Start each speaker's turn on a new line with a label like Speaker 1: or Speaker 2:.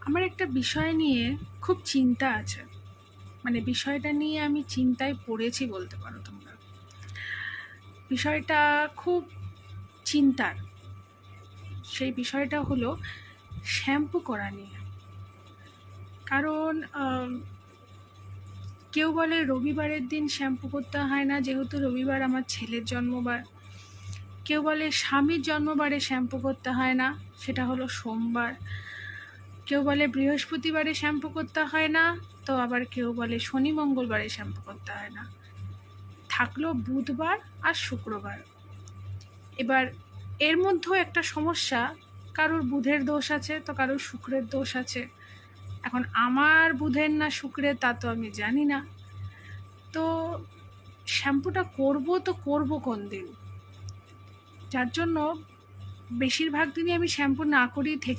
Speaker 1: আমার একটা বিষয় নিয়ে খুব চিন্তা আছে। মানে বিষয়টা নিয়ে আমি চিন্তায় পড়েছি বলতে পারো তোমরা। বিষয়টা খুব চিন্তার। সেই বিষয়টা হলো শ্যাম্পু করা নিয়ে। কারণ কেউ বলে রবিবারের দিন শ্যাম্পু করতে হয় না, যেহেতু রবিবার আমার ছেলের জন্মবার। কেউ বলে স্বামীর জন্মবারে শ্যাম্পু করতে হয় না, সেটা হলো সোমবার। কেউ বলে বৃহস্পতিবারে শ্যাম্পু করতে হয় না, তো আবার কেউ বলে শনি মঙ্গলবারে শ্যাম্পু করতে হয় না। থাকলো বুধবার আর শুক্রবার। এবার এর মধ্যেও একটা সমস্যা, কারোর বুধের দোষ আছে তো কারোর শুক্রের দোষ আছে। এখন আমার বুধের না শুক্রের তা তো আমি জানি না। তো শ্যাম্পুটা করব কোন দিন, যার জন্য বেশিরভাগ দিনই আমি শ্যাম্পু না করেই থেকে